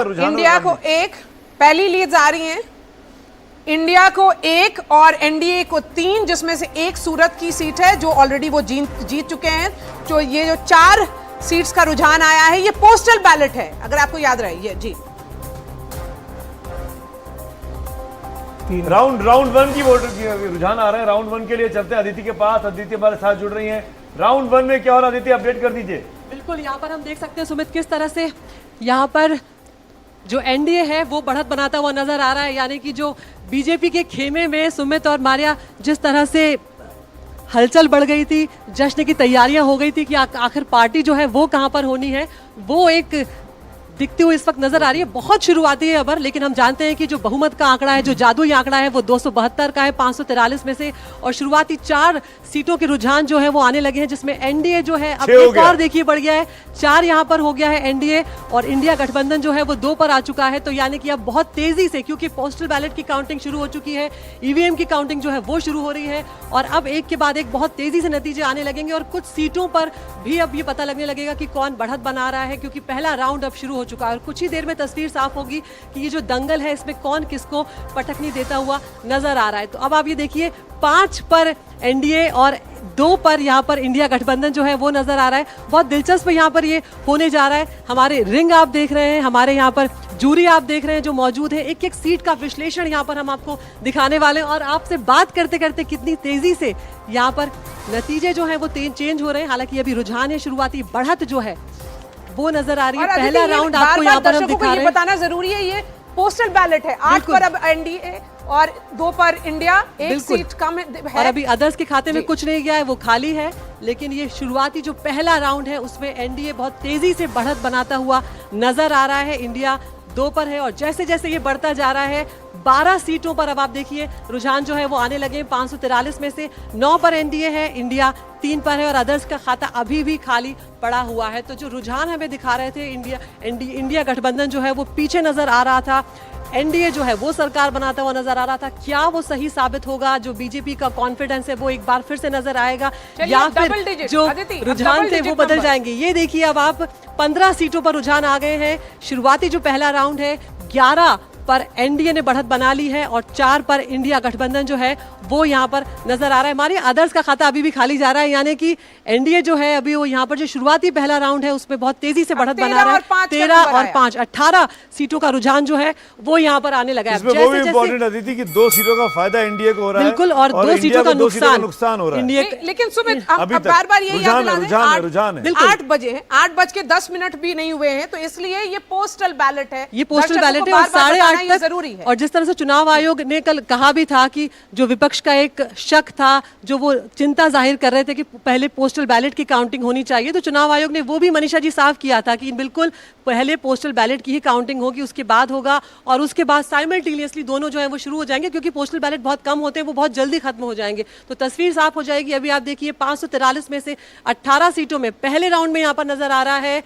India को एक, पहली लीड्स आ रही हैं। इंडिया को एक और एनडीए को 3, जिसमें से एक सूरत की सीट है जो ऑलरेडी वो जीत चुके हैं। तो ये जो 4 सीट्स का रुझान आया है, ये पोस्टल बैलेट है, अगर आपको याद रहे। ये जी राउंड 1 की वोटर की रुझान आ रहा है। राउंड 1 के लिए चलते हैं अदिति के पास। अदिति हमारे साथ जुड़ रही हैं। राउंड 1 में क्या हो रहा है अदिति, अपडेट कर दीजिए। बिल्कुल, यहाँ पर हम देख सकते हैं सुमित किस तरह से यहाँ पर जो एनडीए है वो बढ़त बनाता हुआ नजर आ रहा है। यानी कि जो बीजेपी के खेमे में सुमित और मारिया जिस तरह से हलचल बढ़ गई थी, जश्न की तैयारियां हो गई थी कि आखिर पार्टी जो है वो कहां पर होनी है, वो एक दिखती हुई इस वक्त नजर आ रही है। बहुत शुरुआती है खबर, लेकिन हम जानते हैं कि जो बहुमत का आंकड़ा है, जो जादुई आंकड़ा है, वो 272 का है 543 में से। और शुरुआती 4 सीटों के रुझान जो है वो आने लगे हैं, जिसमें एनडीए जो है अब एक और देखिए बढ़ गया है, 4 यहाँ पर हो गया है एनडीए, और इंडिया गठबंधन जो है वो 2 पर आ चुका है। तो यानी कि अब बहुत तेजी से, क्योंकि पोस्टल बैलेट की काउंटिंग शुरू हो चुकी है, ईवीएम की काउंटिंग जो है वो शुरू हो रही है, और अब एक के बाद एक बहुत तेजी से नतीजे आने लगेंगे। और कुछ सीटों पर भी अब ये पता लगने लगेगा कि कौन बढ़त बना रहा है, क्योंकि पहला राउंड अब शुरू हो चुका है। और कुछ ही देर में तस्वीर साफ होगी कि ये जो दंगल है इसमें कौन किसको पटकनी देता हुआ नजर आ रहा है। तो अब आप ये देखिए, 5 पर एनडीए और 2 पर यहाँ पर इंडिया गठबंधन जो है वो नजर आ रहा है। बहुत दिलचस्प यहाँ पर ये होने जा रहा है। हमारे रिंग आप देख रहे हैं, हमारे यहाँ पर जूरी आप देख रहे हैं जो मौजूद है। एक एक सीट का विश्लेषण यहाँ पर हम आपको दिखाने वाले हैं, और आपसे बात करते करते कितनी तेजी से यहाँ पर नतीजे जो है वो चेंज हो रहे हैं। हालांकि अभी रुझान है, शुरुआती बढ़त जो है वो नजर आ रही है। पहला राउंड आपको यहाँ पर हम दिखा रहे हैं। ये बताना जरूरी है, ये पोस्टल बैलेट है। 8 पर अब एनडीए और 2 पर इंडिया, एक सीट कम है। और अभी अदर्स के खाते में कुछ नहीं गया है, वो खाली है। लेकिन ये शुरुआती जो पहला राउंड है उसमें एनडीए बहुत तेजी से बढ़त बनाता हुआ नजर आ रहा है। इंडिया 2 पर है, और जैसे जैसे ये बढ़ता जा रहा है 12 सीटों पर अब आप देखिए रुझान जो है वो आने लगे। 543 में से 9 पर एनडीए है, इंडिया 3 पर है, और अदर्स का खाता अभी भी खाली पड़ा हुआ है। तो जो रुझान हमें दिखा रहे थे, इंडिया गठबंधन जो है वो पीछे नजर आ रहा था, एनडीए जो है वो सरकार बनाता हुआ नजर आ रहा था। क्या वो सही साबित होगा? जो बीजेपी का कॉन्फिडेंस है वो एक बार फिर से नजर आएगा, या फिर जो रुझान थे वो बदल जाएंगे? ये देखिए, अब आप 15 सीटों पर रुझान आ गए हैं। शुरुआती जो पहला राउंड है 11 पर एनडीए ने बढ़त बना ली है, और 4 पर इंडिया गठबंधन जो है वो यहाँ पर नजर आ रहा है। हमारे अदर्स का खाता अभी भी खाली जा रहा है, यानी कि एनडीए जो है अभी वो यहाँ पर जो शुरुआती पहला राउंड है उसमें बहुत तेजी से बढ़त बना रहा है। 13 और 5 18 सीटों का रुझान जो है वो यहाँ पर आने लगा है। इसमें वो भी इम्पोर्टेंट अदिति कि 2 सीटों का फायदा एनडीए को हो रहा है, बिल्कुल, और 2 सीटों का नुकसान हो रहा है। लेकिन सुमित, बार बार ये याद दिला दें, रुझान है 8 बजे है, 8:10 भी नहीं हुए हैं, तो इसलिए ये पोस्टल बैलेट है। ये पोस्टल बैलेट है, और 8:30 तक जरूरी है। और जिस तरह से चुनाव आयोग ने कल कहा भी था कि जो विपक्ष का एक शक था, जो वो चिंता जाहिर कर रहे थे कि पहले पोस्टल बैलेट की काउंटिंग होनी चाहिए, तो चुनाव आयोग ने वो भी मनीषा जी साफ किया था कि बिल्कुल पहले पोस्टल बैलेट की ही काउंटिंग होगी, उसके बाद होगा, और उसके बाद साइमल्टेनियसली दोनों जो है वो शुरू हो जाएंगे, क्योंकि पोस्टल बैलेट बहुत कम होते हैं, वो बहुत जल्दी खत्म हो जाएंगे। तो तस्वीर साफ हो जाएगी। अभी आप देखिए 543 में से 18 सीटों में पहले राउंड में यहाँ पर नजर आ रहा है